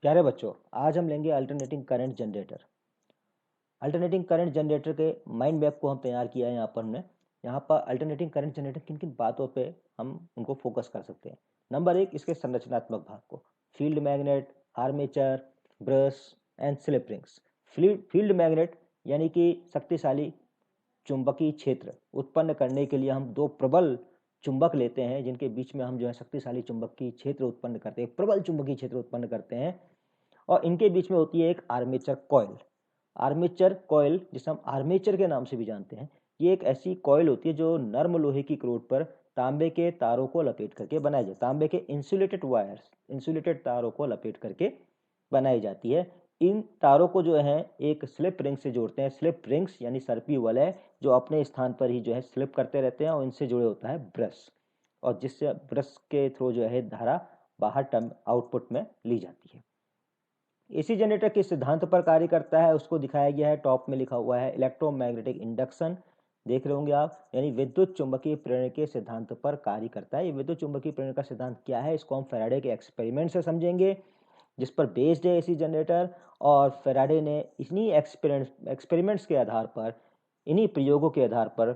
प्यारे बच्चों, आज हम लेंगे alternating current generator. Alternating current generator के माइंड मैप को हम तैयार किया है। यहाँ पर हमने अल्टरनेटिंग करंट जनरेटर किन किन बातों पे हम उनको फोकस कर सकते हैं। नंबर एक, इसके संरचनात्मक भाग को, field magnet, armature, brush and slip rings. Field magnet यानी कि शक्तिशाली चुंबकीय क्षेत्र उत्पन्न करने के लिए हम दो प्रबल चुंबक लेते हैं, जिनके बीच में हम जो है शक्तिशाली चुंबकीय क्षेत्र उत्पन्न करते हैं, प्रबल चुंबकीय क्षेत्र उत्पन्न करते हैं। और इनके बीच में होती है एक आर्मेचर कॉइल। आर्मेचर कॉइल, जिसे हम आर्मेचर के नाम से भी जानते हैं, ये एक ऐसी कॉइल होती है जो नर्म लोहे की करोड पर तांबे के तारों को लपेट करके बनाई जाती है। तांबे के इंसुलेटेड तारों को लपेट करके बनाई जाती है। इन तारों को जो है एक स्लिप रिंग से जोड़ते हैं। स्लिप रिंग्स यानी सर्पी वलय, जो अपने स्थान पर ही जो है स्लिप करते रहते हैं, और इनसे जुड़े होता है ब्रश, और जिससे ब्रश के थ्रू जो है धारा बाहर टर्म आउटपुट में ली जाती है। एसी जनरेटर किस सिद्धांत पर कार्य करता है उसको दिखाया गया है। टॉप में लिखा हुआ है इलेक्ट्रोमैग्नेटिक इंडक्शन, देख रहे होंगे आप, यानी विद्युत चुंबकीय प्रेरण के सिद्धांत पर कार्य करता है। ये विद्युत चुंबकीय प्रेरण का सिद्धांत क्या है, इसको हम फैराडे के एक्सपेरिमेंट से समझेंगे, जिस पर बेस्ड है एसी जनरेटर। और फैराडे ने इन्हीं एक्सपेरिमेंट्स के आधार पर, इन्हीं प्रयोगों के आधार पर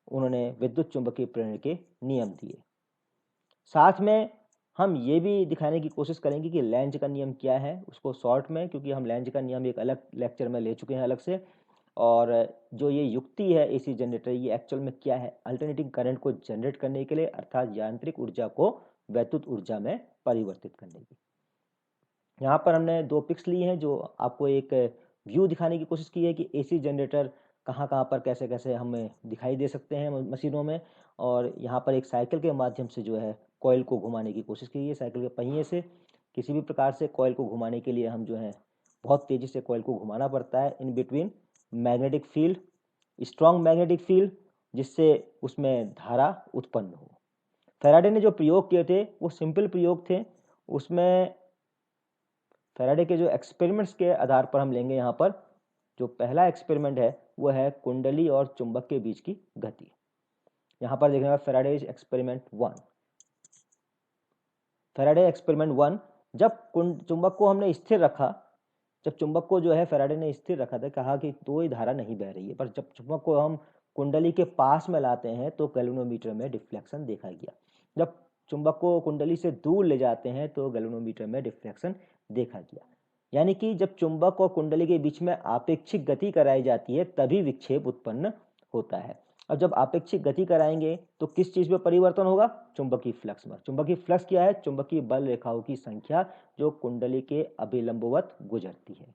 उन्होंने विद्युत चुंबकीय प्रेरण के नियम दिए। साथ में हम ये भी दिखाने की कोशिश करेंगे कि लेंज का नियम क्या है, उसको शॉर्ट में, क्योंकि हम लेंज का नियम एक अलग लेक्चर में ले चुके हैं अलग से। और जो ये युक्ति है एसी जनरेटर, ये एक्चुअल में क्या है, अल्टरनेटिंग करंट को जनरेट करने के लिए, अर्थात यांत्रिक ऊर्जा को वैद्युत ऊर्जा में परिवर्तित करने की। यहाँ पर हमने दो पिक्स ली हैं जो आपको एक व्यू दिखाने की कोशिश की है कि एसी जनरेटर कहाँ कहाँ पर कैसे कैसे हमें दिखाई दे सकते हैं मशीनों में। और यहाँ पर एक साइकिल के माध्यम से जो है कॉइल को घुमाने की कोशिश की है। साइकिल के पहिए से किसी भी प्रकार से कॉइल को घुमाने के लिए हम जो है बहुत तेज़ी से कॉइल को घुमाना पड़ता है in between magnetic field, strong magnetic field, जिससे उसमें धारा उत्पन्न हो। फैराडे ने जो प्रयोग किए थे वो सिंपल प्रयोग थे। उसमें फैराडे के जो एक्सपेरिमेंट्स के आधार पर हम लेंगे। यहाँ पर जो पहला एक्सपेरिमेंट है वो है कुंडली और चुंबक के बीच की गति। यहाँ पर देखेंगे फैराडे एक्सपेरिमेंट 1। फैराडे एक्सपेरिमेंट 1, जब चुंबक को हमने स्थिर रखा, जब चुंबक को जो है फैराडे ने स्थिर रखा था, कहा कि कोई धारा नहीं बह रही है, पर जब चुंबक को हम कुंडली के पास में लाते हैं तो गैल्वेनोमीटर में डिफ्लेक्शन देखा गया। जब चुंबक को कुंडली से दूर ले जाते हैं तो गैल्वेनोमीटर में डिफ्लेक्शन देखा गया। यानी कि जब चुंबक और कुंडली के बीच में आपेक्षिक गति कराई जाती है तभी विक्षेप उत्पन्न होता है। और जब आपेक्षिक गति कराएंगे तो किस चीज में परिवर्तन होगा, चुंबकीय फ्लक्स में। चुंबकीय फ्लक्स क्या है, चुंबकीय बल रेखाओं की संख्या जो कुंडली के अभिलंबवत गुजरती है।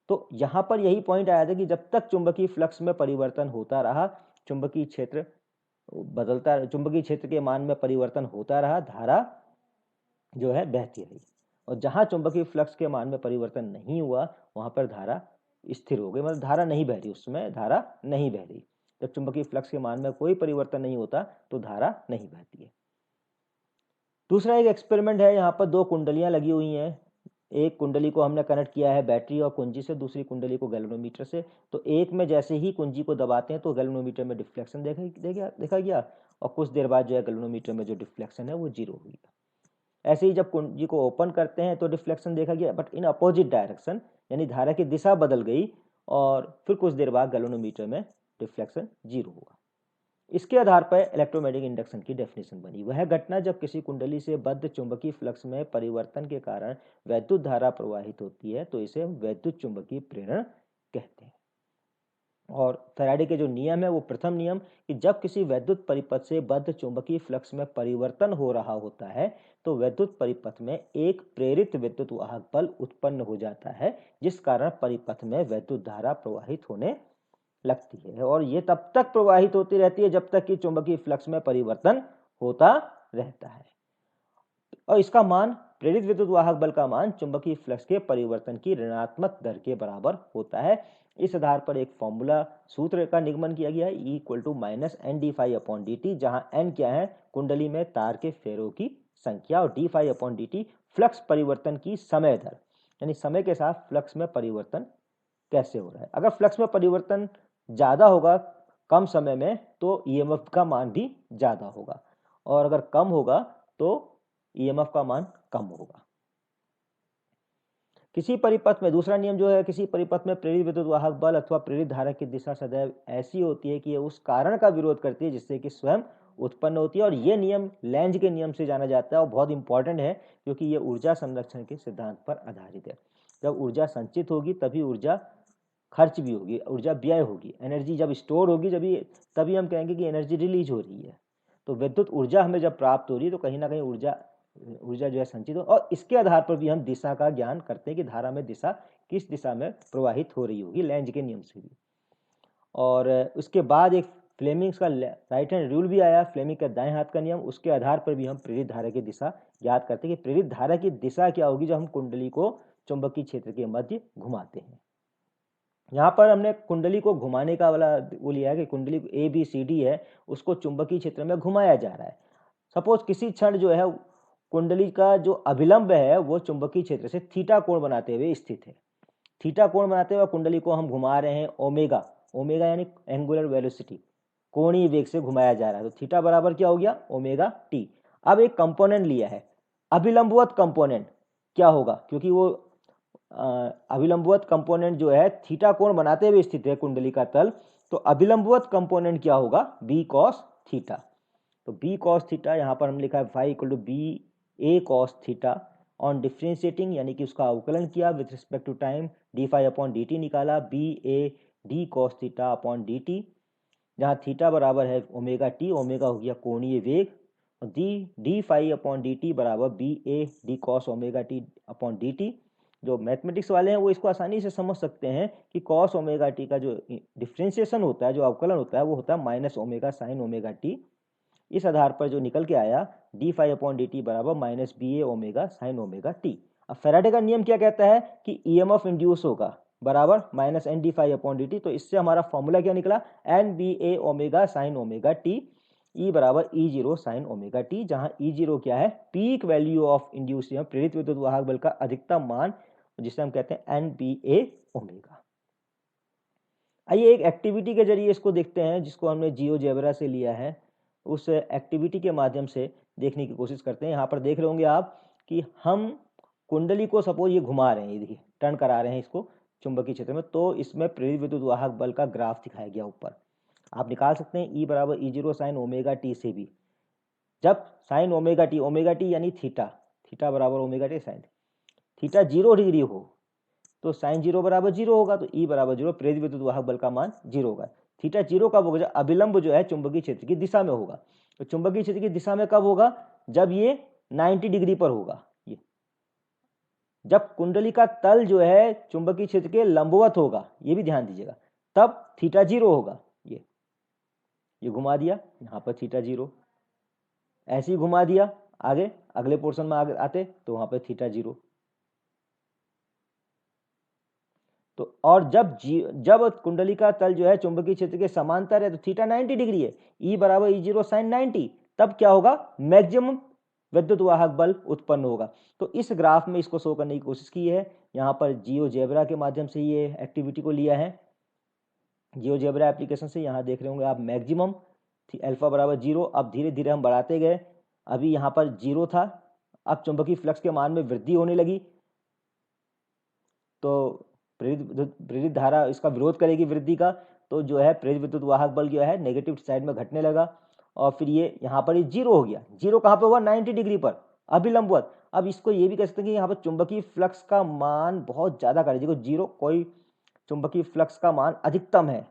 तो यहाँ पर यही पॉइंट आया था कि जब तक चुंबकीय फ्लक्स में परिवर्तन होता रहा, चुंबकीय क्षेत्र बदलता, चुंबकीय क्षेत्र के मान में परिवर्तन होता रहा, धारा जो है बहती रही। और जहां चुंबकीय फ्लक्स के मान में परिवर्तन नहीं हुआ वहां पर धारा स्थिर हो गई, मतलब धारा नहीं बह रही, उसमें धारा नहीं बह रही। जब चुंबकीय फ्लक्स के मान में कोई परिवर्तन नहीं होता तो धारा नहीं बहती है। दूसरा एक एक्सपेरिमेंट है, यहाँ पर दो कुंडलियां लगी हुई हैं। एक कुंडली को हमने कनेक्ट किया है बैटरी और कुंजी से, दूसरी कुंडली को गैल्वेनोमीटर से। तो एक में जैसे ही कुंजी को दबाते हैं तो गैल्वेनोमीटर में डिफ्लेक्शन देखा गया, और कुछ देर बाद जो है गैल्वेनोमीटर में जो डिफ्लेक्शन है वो जीरो हो गया। ऐसे ही जब कुंजी को ओपन करते हैं तो डिफ्लेक्शन देखा गया, बट इन अपोजिट डायरेक्शन, यानी धारा की दिशा बदल गई, और फिर कुछ देर बाद गैल्वेनोमीटर में डिफ्लेक्शन जीरो हुआ। इसके आधार पर इलेक्ट्रोमैग्नेटिक इंडक्शन की डेफिनेशन बनी। वह घटना जब किसी कुंडली से बद्ध चुंबकीय फ्लक्स में परिवर्तन के कारण वैद्युत धारा प्रवाहित होती है तो इसे हम वैद्युत चुंबकीय प्रेरण कहते हैं। और फैराडे के जो नियम है वो प्रथम नियम कि जब किसी वैद्युत परिपथ से बद्ध चुंबकीय फ्लक्स में परिवर्तन हो रहा होता है तो वैद्युत परिपथ में एक प्रेरित विद्युत वाहक बल उत्पन्न हो जाता है, जिस कारण परिपथ में वैद्युत धारा प्रवाहित होने लगती है। और ये तब तक प्रवाहित होती रहती है जब तक कि चुंबकीय फ्लक्स में परिवर्तन होता रहता है। और इसका मान, प्रेरित विद्युत वाहक बल का मान चुंबकीय फ्लक्स के परिवर्तन की ऋणात्मक दर के बराबर होता है। इस आधार पर एक फॉर्मूला, सूत्र का निगमन किया गया है, E equal to minus N D phi upon D T, जहाँ एन क्या है, कुंडली में तार के फेरों की संख्या, और D phi upon D T flux परिवर्तन की समय दर, यानी समय के साथ फ्लक्स में परिवर्तन कैसे हो रहा है। अगर फ्लक्स में परिवर्तन ज़्यादा होगा कम समय में तो ईएमएफ का मान भी ज़्यादा होगा, और अगर कम होगा तो ईएमएफ का मान कम होगा। किसी परिपथ में, दूसरा नियम जो है, किसी परिपथ में प्रेरित विद्युत वाहक बल अथवा प्रेरित धारा की दिशा सदैव ऐसी होती है कि ये उस कारण का विरोध करती है जिससे कि स्वयं उत्पन्न होती है। और ये नियम लेंज के नियम से जाना जाता है और बहुत इंपॉर्टेंट है क्योंकि ये ऊर्जा संरक्षण के सिद्धांत पर आधारित है। जब ऊर्जा संचित होगी तभी ऊर्जा खर्च भी होगी, ऊर्जा व्यय होगी। एनर्जी जब स्टोर होगी तभी हम कहेंगे कि एनर्जी रिलीज हो रही है। तो विद्युत ऊर्जा हमें जब प्राप्त हो रही है तो कहीं ना कहीं ऊर्जा जो है संचित हो, और इसके आधार पर भी हम दिशा का ज्ञान करते हैं कि धारा में दिशा किस दिशा में प्रवाहित हो रही होगी, लेंज के नियम से भी। और उसके बाद एक फ्लेमिंग्स का राइट हैंड रूल भी आया, फ्लेमिंग का दाएं हाथ का नियम। उसके आधार पर भी हम प्रेरित धारा की दिशा ज्ञात करते हैं कि प्रेरित धारा की दिशा क्या होगी जब हम कुंडली को चुंबकीय क्षेत्र के मध्य घुमाते हैं। यहाँ पर हमने कुंडली को घुमाने का वाला वो लिया है कि कुंडली ABCD है, उसको चुंबकीय क्षेत्र में घुमाया जा रहा है। सपोज किसी क्षण जो है कुंडली का जो अभिलंब है वो चुंबकीय क्षेत्र से थीटा कोण बनाते हुए स्थित है। थीटा कोण बनाते हुए कुंडली को हम घुमा रहे हैं ओमेगा, ओमेगा यानी एंगुलर वेलोसिटी, कोणीय वेग से घुमाया जा रहा है। तो थीटा बराबर क्या हो गया, ओमेगा टी। अब एक कंपोनेंट लिया है, अभिलंबवत कंपोनेंट क्या होगा, क्योंकि वो अभिलंबवत कंपोनेंट जो है थीटा कोण बनाते हुए स्थित है कुंडली का तल, तो अभिलंबवत कंपोनेंट क्या होगा, बी कॉस थीटा। तो बी कॉस थीटा यहाँ पर हम लिखा है phi equal to B A cos theta on differentiating, यानी कि उसका अवकलन किया with respect to time, D phi upon D T निकाला, B A D cos theta upon D T, जहाँ थीटा बराबर है ओमेगा टी, ओमेगा हो गया कोणीय वेग, और D phi upon D T बराबर B A D cos omega T upon D T. जो मैथमेटिक्स वाले हैं वो इसको आसानी से समझ सकते हैं कि कॉस ओमेगा टी का जो डिफ्रेंशिएशन होता है, जो अवकलन होता है, वो होता है minus omega sine omega T. इस आधार पर जो निकल के आया D phi upon D T बराबर minus B A omega sine omega T. अब फैराडे का नियम क्या कहता है कि EMF इंड्यूस होगा बराबर minus N D phi upon D T. तो इससे हमारा फॉर्मूला क्या निकला, N B A omega sine omega T, E बराबर E zero sine omega T, जहां ई जीरो क्या है, पीक वैल्यू ऑफ इंड्यूस प्रेरित विद्युत वाहक बल का अधिकतम मान, जिसे हम कहते हैं एन बी ए ओमेगा। आइए एक एक्टिविटी के जरिए इसको देखते हैं जिसको हमने जियोजेब्रा से लिया है। उस एक्टिविटी के माध्यम से देखने की कोशिश करते हैं। यहाँ पर देख रहे होंगे आप कि हम कुंडली को सपोज ये घुमा रहे हैं, ये देखिए टर्न करा रहे हैं इसको चुंबकीय क्षेत्र में, तो इसमें प्रेरित विद्युत वाहक बल का ग्राफ दिखाया गया ऊपर। आप निकाल सकते हैं ई बराबर E zero sine omega T से भी। जब साइन ओमेगा टी यानी थीटा, थीटा बराबर omega T sine, theta 0 degree हो तो साइन 0 बराबर 0 होगा, तो ई बराबर 0, प्रेरित विद्युत वाहक बल का मान 0 होगा। थीटा 0 कब होगा, जब अभिलंब जो है चुंबकीय क्षेत्र की दिशा में होगा। तो चुंबकीय क्षेत्र की दिशा में कब होगा, जब ये 90 डिग्री पर होगा। ये जब कुंडली का तल जो है चुंबकीय क्षेत्र के लंबवत होगा, ये भी ध्यान दीजिएगा, तब थीटा 0 होगा। ये घुमा दिया, यहाँ पर थीटा 0, ऐसे ही घुमा दिया आगे, अगले पोर्शन में आगे आते तो वहां पर थीटा 0। तो और जब कुंडली का तल जो है चुंबकीय क्षेत्र के समांतर है तो थीटा 90 डिग्री है, ई बराबर ई जीरो साइन 90, तब क्या होगा, मैक्सिमम विद्युत वाहक बल उत्पन्न होगा। तो इस ग्राफ में इसको शो करने की कोशिश की है। यहाँ पर जियोजेब्रा के माध्यम से ये एक्टिविटी को लिया है, जियोजेब्रा एप्लीकेशन से। यहाँ देख रहे होंगे आप मैक्सिमम अल्फा बराबर 0, अब धीरे धीरे हम बढ़ाते गए, अभी यहाँ पर 0 था, अब चुंबकीय फ्लक्स के मान में वृद्धि होने लगी, तो प्रेरित धारा इसका विरोध करेगी वृद्धि का, तो जो है प्रेरित विद्युत वाहक बल जो है नेगेटिव साइड में घटने लगा, और फिर ये यहाँ पर 0 हो गया। 0 कहाँ पे हुआ, 90 डिग्री पर अभिलंबवत। अब इसको ये भी कह सकते हैं कि यहाँ पर चुंबकीय फ्लक्स का मान बहुत ज्यादा कर दीजिए, 0 कोई चुंबकीय फ्लक्स का मान अधिकतम है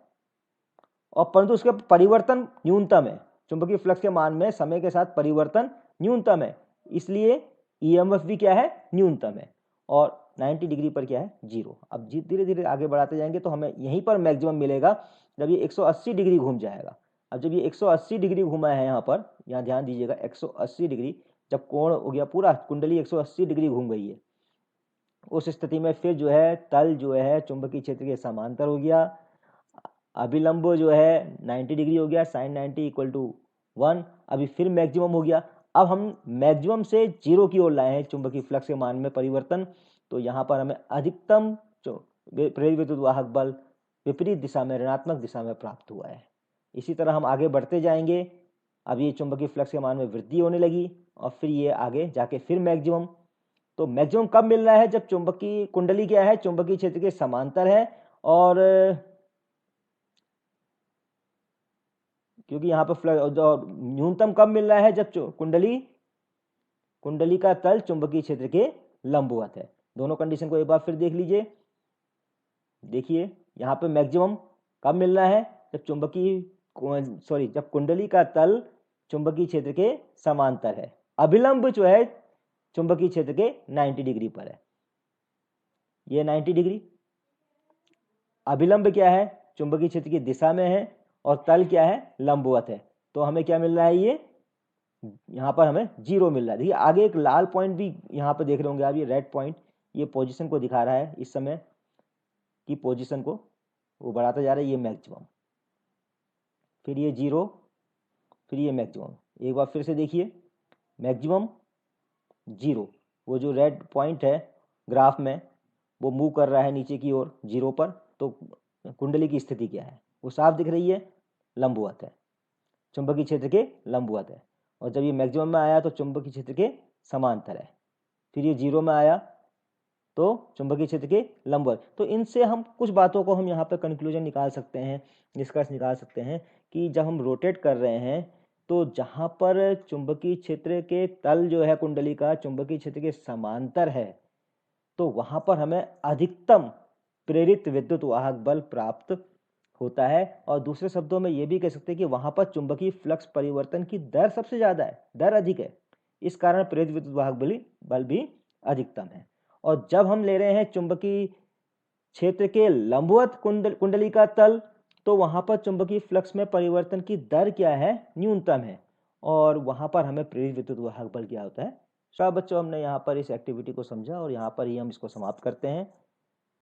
और परंतु उसके परिवर्तन न्यूनतम है। चुंबकीय फ्लक्स के मान में समय के साथ परिवर्तन न्यूनतम है, इसलिए EMF भी क्या है, न्यूनतम है, और 90 डिग्री पर क्या है, 0। अब धीरे धीरे आगे बढ़ाते जाएंगे तो हमें यहीं पर मैक्सिमम मिलेगा जब ये 180 डिग्री घूम जाएगा। अब जब ये 180 डिग्री घूमा है, यहाँ पर यहाँ ध्यान दीजिएगा 180 डिग्री जब कोण हो गया, पूरा कुंडली 180 डिग्री घूम गई है, उस स्थिति में फिर जो है तल जो है चुंबकीय क्षेत्र के समांतर हो गया, अभिलंब जो है 90 डिग्री हो गया, साइन 90 इक्वल टू 1, अभी फिर मैक्सिमम हो गया। अब हम मैक्सिमम से 0 की ओर लाए हैं चुंबकीय फ्लक्स के मान में परिवर्तन, तो यहाँ पर हमें अधिकतम प्रेरित विद्युत वाहक बल विपरीत दिशा में, ऋणात्मक दिशा में प्राप्त हुआ है। इसी तरह हम आगे बढ़ते जाएंगे, अब ये चुंबकीय फ्लक्स के मान में वृद्धि होने लगी और फिर ये आगे जाके फिर मैक्सिमम, तो मैक्सिमम कब मिल रहा है? जब चुंबकीय कुंडली क्या है, चुंबकीय क्षेत्र के समांतर है, और क्योंकि यहाँ पर न्यूनतम कब मिल रहा है? जब कुंडली का तल चुंबकीय क्षेत्र के लंबवत है। दोनों कंडीशन को एक बार फिर देख लीजिए। देखिए यहाँ पे मैक्सिमम कब मिल रहा है? जब कुंडली का तल चुंबकीय क्षेत्र के समांतर है। अभिलंब जो है चुंबकीय क्षेत्र के 90 डिग्री पर है, ये 90 डिग्री। अभिलंब क्या है? चुंबकीय क्षेत्र की दिशा में है, और तल क्या है? लंबवत है। तो हमें क्या मिल रहा है? ये यहाँ पर हमें 0 मिल रहा है। देखिए आगे एक लाल पॉइंट भी यहाँ पर देख रहे होंगे आप, ये रेड पॉइंट, ये पोजीशन को दिखा रहा है, इस समय की पोजीशन को वो बढ़ाता जा रहा है। ये मैक्सिमम, फिर ये 0, फिर ये मैक्सिमम। एक बार फिर से देखिए, मैक्सिमम 0, वो जो रेड पॉइंट है ग्राफ में वो मूव कर रहा है नीचे की ओर 0 पर। तो कुंडली की स्थिति क्या है? वो साफ दिख रही है, लंबवत है, चुंबकीय क्षेत्र के लंबवत है। और जब ये मैक्सिमम में आया तो चुंबकीय क्षेत्र के समांतर है। फिर ये 0 में आया तो चुंबकीय क्षेत्र के लंबवत। तो इनसे हम कुछ बातों को हम यहाँ पर कंक्लूजन निकाल सकते हैं, निष्कर्ष निकाल सकते हैं कि जब हम रोटेट कर रहे हैं तो जहाँ पर चुंबकीय क्षेत्र के तल जो है कुंडली का चुंबकीय क्षेत्र के समांतर है, तो वहाँ पर हमें अधिकतम प्रेरित विद्युत वाहक बल प्राप्त होता है। और दूसरे शब्दों में ये भी कह सकते हैं कि वहाँ पर चुंबकीय फ्लक्स परिवर्तन की दर सबसे ज़्यादा है, दर अधिक है, इस कारण प्रेरित विद्युत वाहक बल भी अधिकतम है। और जब हम ले रहे हैं चुंबकीय क्षेत्र के लंबवत कुंडली का तल, तो वहाँ पर चुंबकीय फ्लक्स में परिवर्तन की दर क्या है? न्यूनतम है, और वहाँ पर हमें प्रेरित विद्युत वाहक बल क्या होता है? सब बच्चों, हमने यहाँ पर इस एक्टिविटी को समझा और यहाँ पर ही हम इसको समाप्त करते हैं।